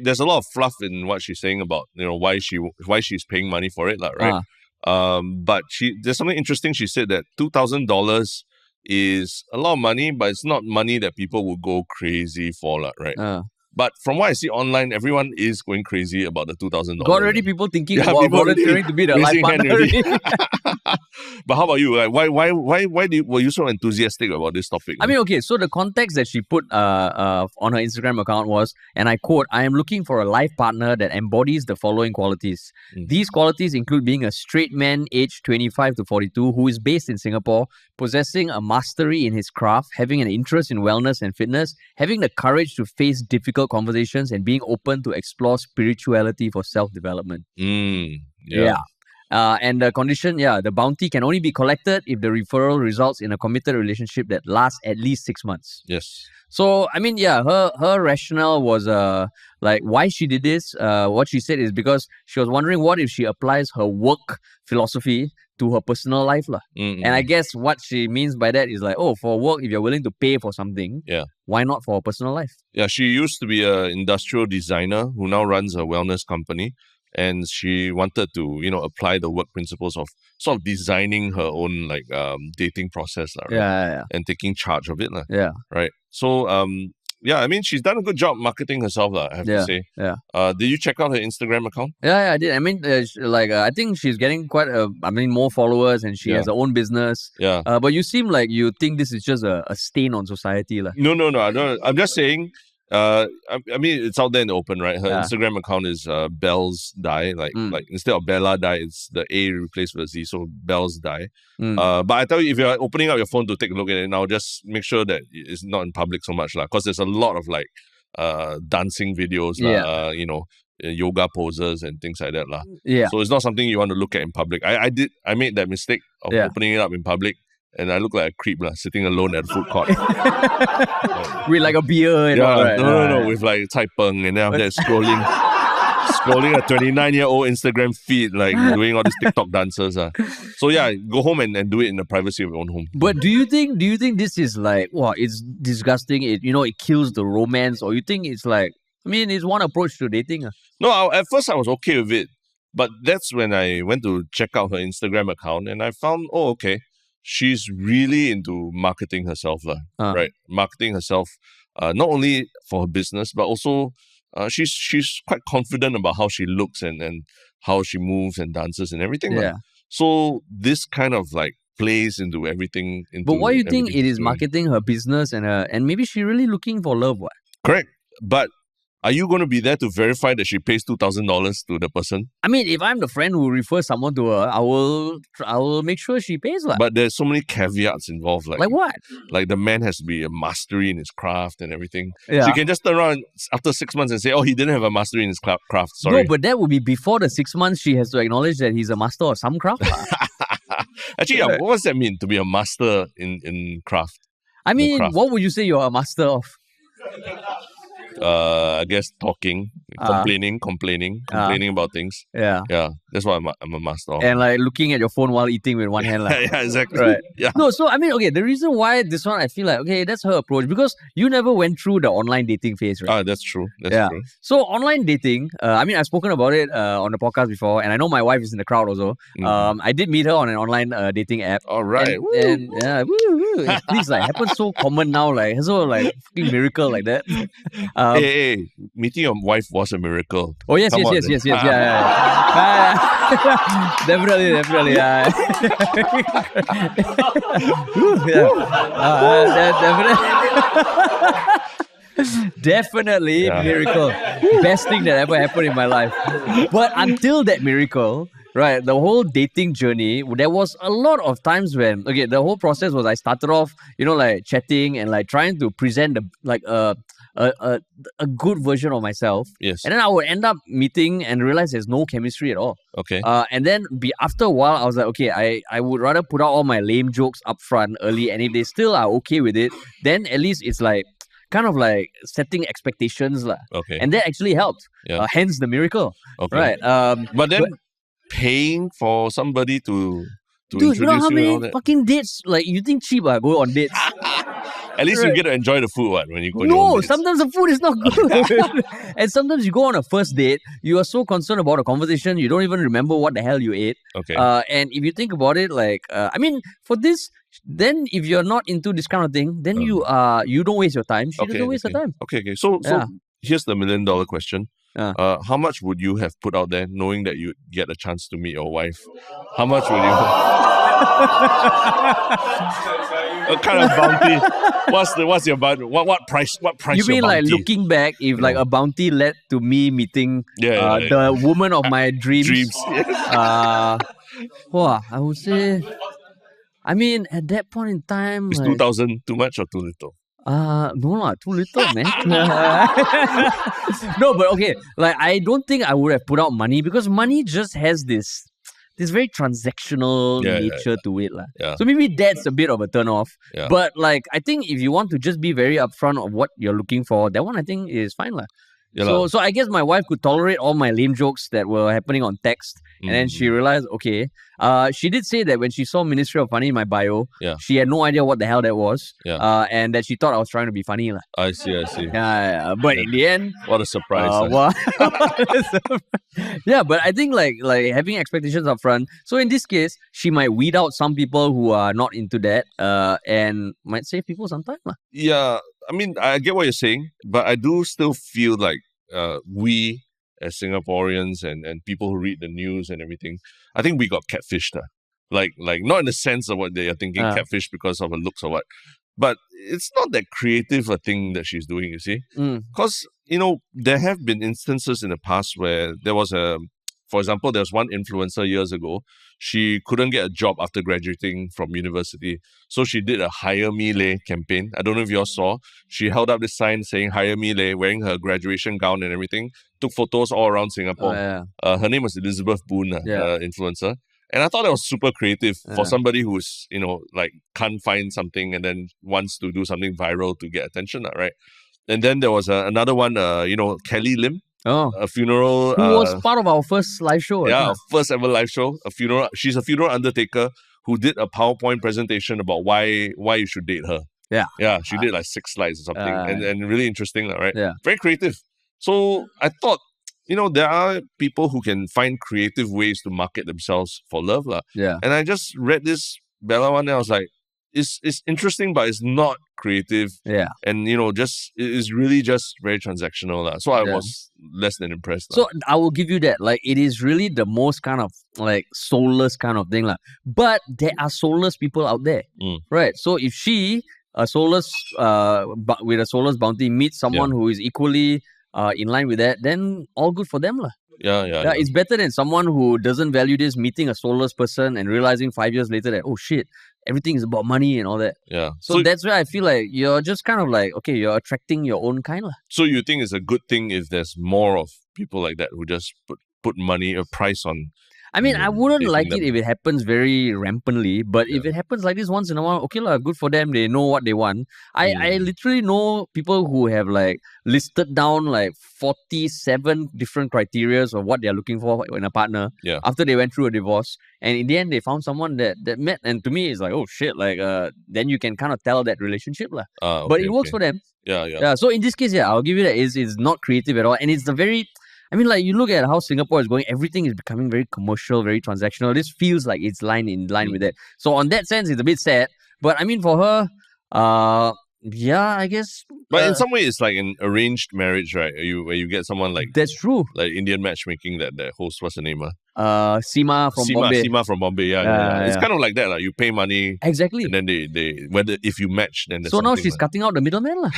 there's a lot of fluff in what she's saying about why she's paying money for it, right? But there's something interesting. She said that $2,000 is a lot of money, but it's not money that people would go crazy for, right? But from what I see online, everyone is going crazy about the $2,000. Got already people thinking about volunteering to be the life partner. But how about you? Like, why were you so enthusiastic about this topic? I mean, okay, so the context that she put on her Instagram account was, and I quote, "I am looking for a life partner that embodies the following qualities. These qualities include being a straight man aged 25 to 42 who is based in Singapore, possessing a mastery in his craft, having an interest in wellness and fitness, having the courage to face difficult conversations, and being open to explore spirituality for self-development." And the condition, the bounty can only be collected if the referral results in a committed relationship that lasts at least 6 months. Yes. So, I mean, her rationale was like why she did this. What she said is because she was wondering what if she applies her work philosophy to her personal life. Mm-mm. And I guess what she means by that is like, oh, for work, if you're willing to pay for something, why not for a personal life? Yeah, she used to be an industrial designer who now runs a wellness company. And she wanted to, apply the work principles of sort of designing her own like dating process, right? And taking charge of it, right? So I mean, she's done a good job marketing herself, I have to say. Did you check out her Instagram account? Yeah, I did. I mean, I think she's getting quite more followers, and she has her own business. Yeah. But you seem like you think this is just a stain on society, No, I don't. I'm just saying. I mean, it's out there in the open, right? Her Instagram account is Bells Die. Like instead of Bella Die, it's the A replaced with Z, so Bells Die. But I tell you, if you're opening up your phone to take a look at it now, just make sure that it's not in public so much, because there's a lot of like dancing videos, yoga poses and things like that, So it's not something you want to look at in public. I made that mistake of opening it up in public. And I look like a creep, sitting alone at the food court. With like a beer and all, right? No, with like Cai Peng, and then after that scrolling a 29-year-old Instagram feed, like doing all these TikTok dances. So go home and do it in the privacy of your own home. But do you think this is like, it's disgusting, it kills the romance, or you think it's like, I mean, it's one approach to dating? No, at first I was okay with it. But that's when I went to check out her Instagram account, and I found, she's really into marketing herself, right? Marketing herself, not only for her business, but also she's quite confident about how she looks and how she moves and dances and everything. So this kind of like plays into everything. But why do you think it is marketing her business and maybe she's really looking for love? Correct. But are you going to be there to verify that she pays $2,000 to the person? I mean, if I'm the friend who refers someone to her, I will make sure she pays. But there's so many caveats involved. Like what? Like the man has to be a mastery in his craft and everything. Yeah. So you can just turn around after 6 months and say, he didn't have a mastery in his craft. Sorry. No, but that would be before the 6 months. She has to acknowledge that he's a master of some craft. Actually, what does that mean to be a master in craft? I mean, what would you say you're a master of? I guess talking, complaining about things. Yeah. That's what I'm a master of. And like looking at your phone while eating with one hand. Yeah, exactly. Right. Yeah. No, so I mean, okay, the reason why this one, I feel like, okay, that's her approach, because you never went through the online dating phase, right? That's true. That's true. So online dating, I mean, I've spoken about it on the podcast before, and I know my wife is in the crowd also. I did meet her on an online dating app. All right. And things like happen so common now, like so like fucking miracle like that. Hey, meeting your wife was a miracle. Oh yes, yeah. Definitely. Definitely miracle. Best thing that ever happened in my life. But until that miracle, right, the whole dating journey, there was a lot of times when, the whole process was I started off, like chatting and like trying to present a good version of myself. Yes. And then I would end up meeting and realize there's no chemistry at all. Okay. And then after a while, I was like, okay, I would rather put out all my lame jokes up front early, and if they still are okay with it, then at least it's like kind of like setting expectations. Okay. And that actually helped. Yeah. Hence the miracle. Okay. Right. But then paying for somebody to dude, introduce you know how you many and all that? fucking dates, like you think cheap go on dates? At least you get to enjoy the food when you go. No, sometimes the food is not good. And sometimes you go on a first date, you are so concerned about a conversation, you don't even remember what the hell you ate. Okay. And if you think about it, like, I mean, for this, then if you're not into this kind of thing, then you don't waste your time. She doesn't waste her time. Okay. So here's the $1 million question. How much would you have put out there knowing that you get a chance to meet your wife? How much would you what kind of bounty? What's your bounty? What price? What price? You mean your like bounty? looking back, if like a bounty led to me meeting the woman of my dreams? I would say, I mean, at that point in time, is like, 2,000 too much or too little? No too little, man. No, but okay, like I don't think I would have put out money, because money just has this there's very transactional Yeah, nature to it. Yeah. So maybe that's a bit of a turn off. Yeah. But like I think if you want to just be very upfront of what you're looking for, that one I think is fine. Yeah So I guess my wife could tolerate all my lame jokes that were happening on text. And then she realized, okay, she did say that when she saw Ministry of Funny in my bio, Yeah. she had no idea what the hell that was. Yeah. And that she thought I was trying to be funny. I see. But in the end, What a surprise. yeah, but I think like having expectations up front. So in this case, she might weed out some people who are not into that and might save people some time. Yeah, I mean, I get what you're saying, but I do still feel like we as Singaporeans and people who read the news and everything, I think we got catfished. Like not in the sense of what they are thinking, catfish because of her looks or what. But it's not that creative a thing that she's doing, you see. Because, there have been instances in the past where there was for example, there was one influencer years ago. She couldn't get a job after graduating from university. So she did a Hire Me Leh campaign. I don't know if you all saw. She held up this sign saying Hire Me Leh, wearing her graduation gown and everything. Took photos all around Singapore. Her name was Elizabeth Boone, influencer. And I thought that was super creative for somebody who's, can't find something and then wants to do something viral to get attention, right? And then there was another one, Kelly Lim. A funeral. Who was part of our first live show. Yeah, first ever live show. A funeral. She's a funeral undertaker who did a PowerPoint presentation about why you should date her. Yeah, she did like 6 slides or something, and really interesting, right? Yeah, very creative. So I thought, there are people who can find creative ways to market themselves for love, Yeah. And I just read this Bella one, and I was like, it's interesting, but it's not creative. Yeah. And it's really just very transactional. So I was less than impressed. So I will give you that. Like it is really the most kind of like soulless kind of thing. But there are soulless people out there. Right. So if she a soulless with a soulless bounty meets someone who is equally in line with that, then all good for them. Yeah. It's better than someone who doesn't value this, meeting a soulless person and realizing 5 years later that, oh shit, everything is about money and all that. Yeah. So that's where I feel like you're just kind of like, okay, you're attracting your own kind. So you think it's a good thing if there's more of people like that who just put money, a price on. I mean, I wouldn't like them. it if it happens very rampantly, but if it happens like this once in a while, okay, good for them. They know what they want. I literally know people who have like listed down like 47 different criterias of what they're looking for in a partner after they went through a divorce. And in the end, they found someone that met. And to me, it's like, oh shit, then you can kind of tell that relationship. But it works for them. Yeah. So in this case, I'll give you that. It's not creative at all. And it's the very... I mean, you look at how Singapore is going, everything is becoming very commercial, very transactional. This feels like it's in line with that. So on that sense, it's a bit sad. But I mean, for her, I guess. But in some way, it's like an arranged marriage, right? Where you get someone like... That's true. Like Indian matchmaking that host, what's the name? Seema from Bombay. Seema from Bombay, yeah. It's kind of like that. You pay money. Exactly. And then if you match, then there's so now she's cutting out the middleman.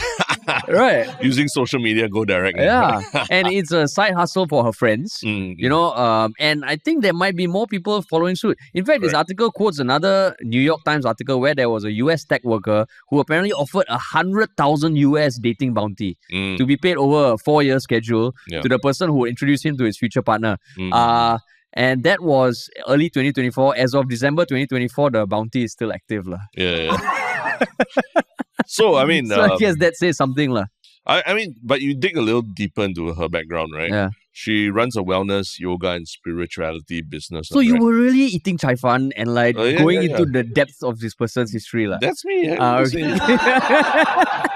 Right. Using social media, go direct. Yeah. And it's a side hustle for her friends. And I think there might be more people following suit. In fact, this article quotes another New York Times article where there was a US tech worker who apparently offered $100,000 US dating bounty to be paid over a 4-year schedule to the person who would introduce him to his future partner. And that was early 2024. As of December 2024, the bounty is still active. Yeah. So, I mean... so I guess that says something. I mean, but you dig a little deeper into her background, right? Yeah. She runs a wellness, yoga, and spirituality business. So you were really eating chai fan and going into the depths of this person's history. That's me. Okay.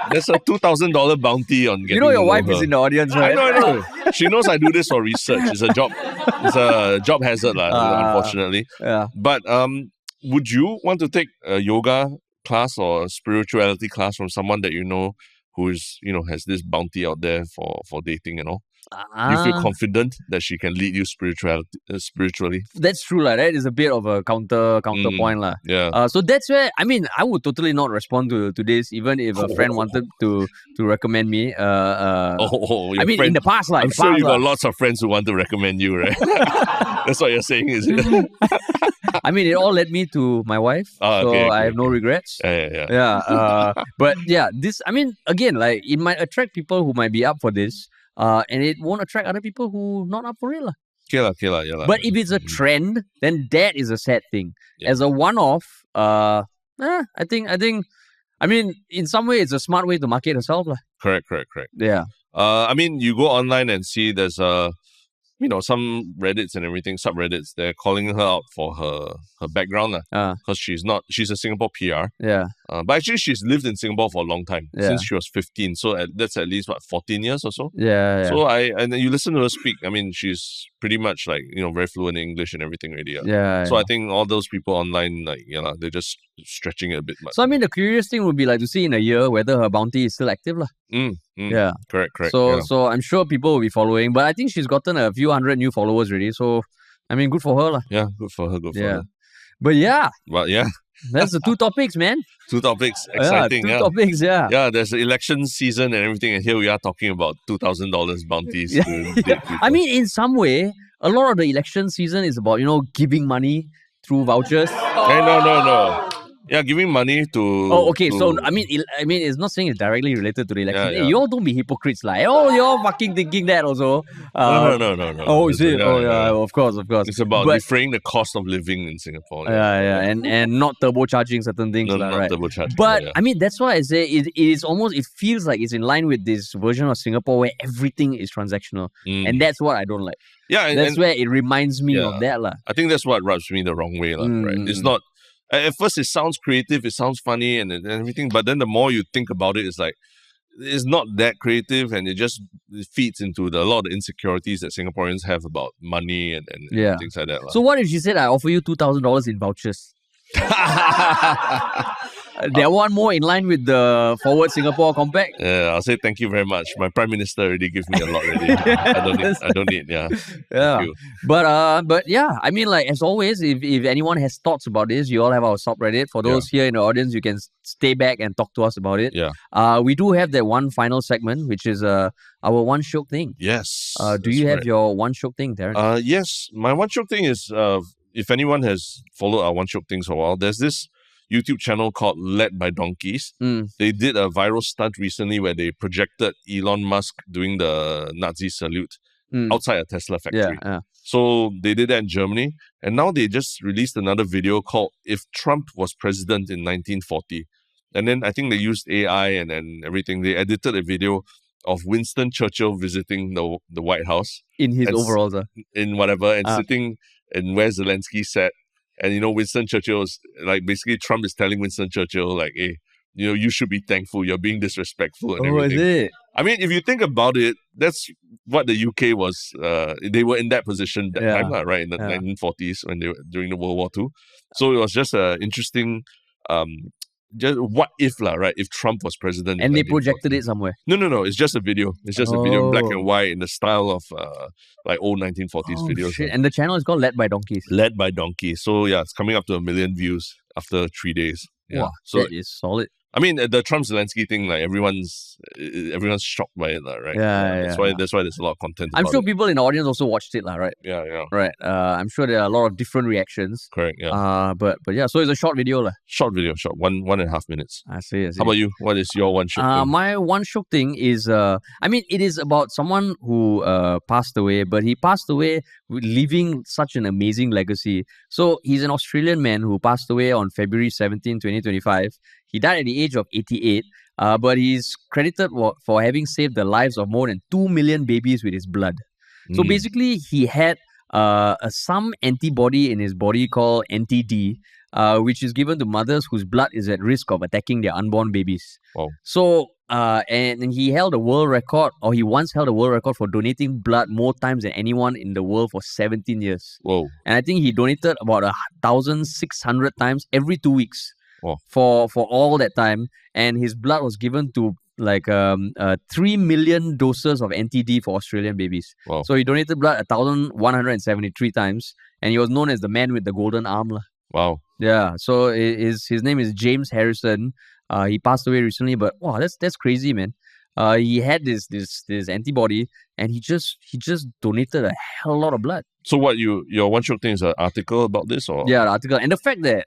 There's a $2,000 bounty on getting your wife is in the audience, right? I know. She knows I do this for research. It's a job hazard, unfortunately. Yeah. But would you want to take a yoga class or a spirituality class from someone that you know who's has this bounty out there for dating and all? You feel confident that she can lead you spiritually? That's true. That is a bit of a counterpoint. Yeah. So that's where, I mean, I would totally not respond to this, even if a friend wanted to recommend me. I mean, in the past. I'm sure you got lots of friends who want to recommend you, right? That's what you're saying, is it? I mean, it all led me to my wife. I have no regrets. Yeah. But this, I mean, again, it might attract people who might be up for this. And it won't attract other people who not up for it. Okay lah, yeah lah. But if it's a trend, then that is a sad thing. Yeah. As a one-off, I think, I mean, in some way, it's a smart way to market herself, lah. Correct. Yeah. I mean, you go online and see there's some Reddits and everything, subreddits, they're calling her out for her background, because she's a Singapore PR. Yeah. But actually, she's lived in Singapore for a long time, Yeah. since she was 15. So that's at least, 14 years or so? Yeah. So and then you listen to her speak, I mean, she's pretty much like, very fluent in English and everything already. Yeah. So I think all those people online, like, they're just stretching it a bit much. So, I mean, the curious thing would be like to see in a year whether her bounty is still active, lah. Yeah. Correct. So I'm sure people will be following, but I think she's gotten a few hundred new followers already. So, I mean, good for her, lah. Yeah, good for her. But yeah, that's the two topics, man. Two topics, exciting. Two topics, yeah. Yeah, there's the election season and everything, and here we are talking about $2,000 bounties. Yeah. To date people. I mean, in some way, a lot of the election season is about, giving money through vouchers. Hey, no. Yeah, giving money to. Oh, okay. So I mean, it's not saying it's directly related to the election. Yeah. Hey, you all don't be hypocrites, like. Oh, you're fucking thinking that also. No. Oh, is it? Of course. It's about defraying the cost of living in Singapore. And not turbocharging certain things, not right? turbocharging. But I mean, that's why I say it feels like it's in line with this version of Singapore where everything is transactional, and that's what I don't like. Yeah, that's where it reminds me of that, lah. I think that's what rubs me the wrong way, right? It's not. At first, it sounds creative, it sounds funny and everything, but then the more you think about it, it's like, it's not that creative, and it feeds into a lot of the insecurities that Singaporeans have about money and things like that. So what if she said, I offer you $2,000 in vouchers? That one more in line with the Forward Singapore Compact? Yeah, I'll say thank you very much. My Prime Minister already gave me a lot already. I don't need, yeah. Yeah. But yeah, I mean, like, as always, if anyone has thoughts about this, you all have our subreddit. For those here in the audience, you can stay back and talk to us about it. Yeah. We do have that one final segment, which is our one Shiok Thing. Yes. Do you have your one Shiok Thing, Darren? Yes. My one Shiok Thing is, if anyone has followed our one Shiok Things for a while, there's this YouTube channel called Led by Donkeys. They did a viral stunt recently where they projected Elon Musk doing the Nazi salute outside a Tesla factory. Yeah. So they did that in Germany, and now they just released another video called If Trump Was President in 1940. And then I think they used AI and everything. They edited a video of Winston Churchill visiting the White House. In his overalls. In whatever, and sitting in where Zelensky sat. And, Winston Churchill is, like, basically Trump is telling Winston Churchill, like, hey, you should be thankful. You're being disrespectful and everything. Is it? I mean, if you think about it, that's what the UK was. They were in that position that time, right? In the 1940s when they were during the World War II. So it was just an interesting, just what if, right? If Trump was president. And they projected it somewhere. No. It's just a video. It's just a video in black and white in the style of like old 1940s videos. Shit. And the channel is called Led by Donkeys. Led by Donkeys. So yeah, it's coming up to 1 million views after 3 days. Yeah. Wow, so that is solid. I mean, the Trump Zelensky thing, like everyone's shocked by it, right? That's why there's a lot of content. I'm about sure it. people in the audience also watched it, right? Yeah. Right. I'm sure there are a lot of different reactions. Correct. Yeah. But yeah, so it's a short video, Short video, 1.5 minutes. I see. How about you? What is your one Shiok thing? My one Shiok thing is, it is about someone who passed away, but he passed away leaving such an amazing legacy. So he's an Australian man who passed away on February 17, 2025. He died at the age of 88, but he's credited for having saved the lives of more than 2 million babies with his blood. So basically, he had some antibody in his body called NTD, which is given to mothers whose blood is at risk of attacking their unborn babies. Wow. So, and he held a world record, or he once held a world record for donating blood more times than anyone in the world for 17 years. Whoa. And I think he donated about 1,600 times every 2 weeks. Wow. For all that time, and his blood was given to like 3 million doses of NTD for Australian babies. Wow. So he donated blood 1,173 times, and he was known as the man with the golden arm. Wow. Yeah. So his name is James Harrison. He passed away recently, but wow, that's crazy, man. He had this antibody, and he just donated a hell of a lot of blood. So what your one Shiok thing is an article about this, or the article, and the fact that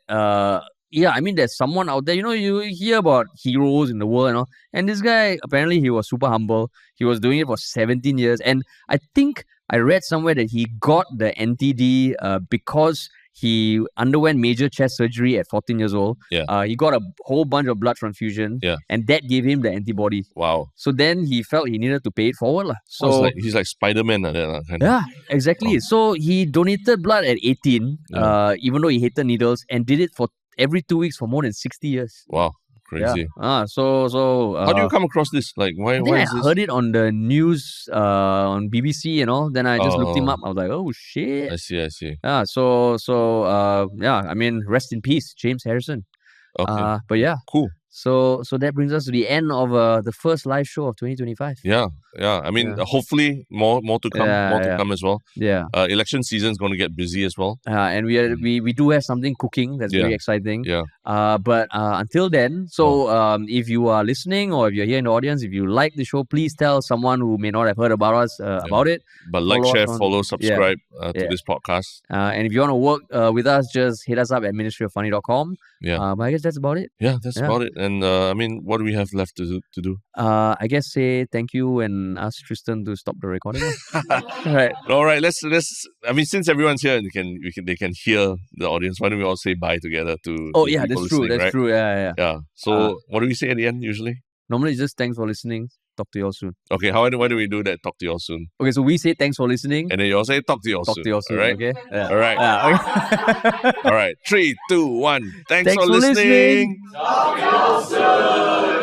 there's someone out there, you hear about heroes in the world, and this guy, apparently he was super humble. He was doing it for 17 years. And I think I read somewhere that he got the NTD because he underwent major chest surgery at 14 years old. Yeah. He got a whole bunch of blood transfusion. Yeah. And that gave him the antibody. Wow. So then he felt he needed to pay it forward. So he's like Spider-Man. Yeah, exactly. So he donated blood at 18, even though he hated needles, and did it for every 2 weeks for more than 60 years. Wow. Crazy. Yeah. So How do you come across this? Like, why I think I is this? heard it on the news on BBC and all. Then I just looked him up. I was like, oh shit. I see. Yeah. I mean, rest in peace, James Harrison. Okay. But yeah. Cool. So that brings us to the end of the first live show of 2025. Yeah. I mean, hopefully more to come. To come as well. Yeah. Election season is going to get busy as well. And we do have something cooking that's very exciting. Yeah. But until then, if you are listening or if you're here in the audience, if you like the show, please tell someone who may not have heard about us about it. But follow, subscribe to this podcast. And if you want to work with us, just hit us up at ministryoffunny.com. Yeah. But I guess that's about it. Yeah, that's about it. And I mean, what do we have left to do? I guess say thank you and ask Tristan to stop the recording. All right. Let's. I mean, since everyone's here, they can hear the audience. Why don't we all say bye together to? Oh yeah, that's true. That's true. Yeah. So what do we say at the end usually? Normally, it's just thanks for listening. Talk to you all soon. Okay. Why do we do that? Talk to you all soon. Okay, so we say thanks for listening, and then you all say talk to you all soon. Talk to you all soon. All right. Okay. Yeah. All right. Okay. All right. 3, 2, 1. Thanks for listening. Talk to you all soon.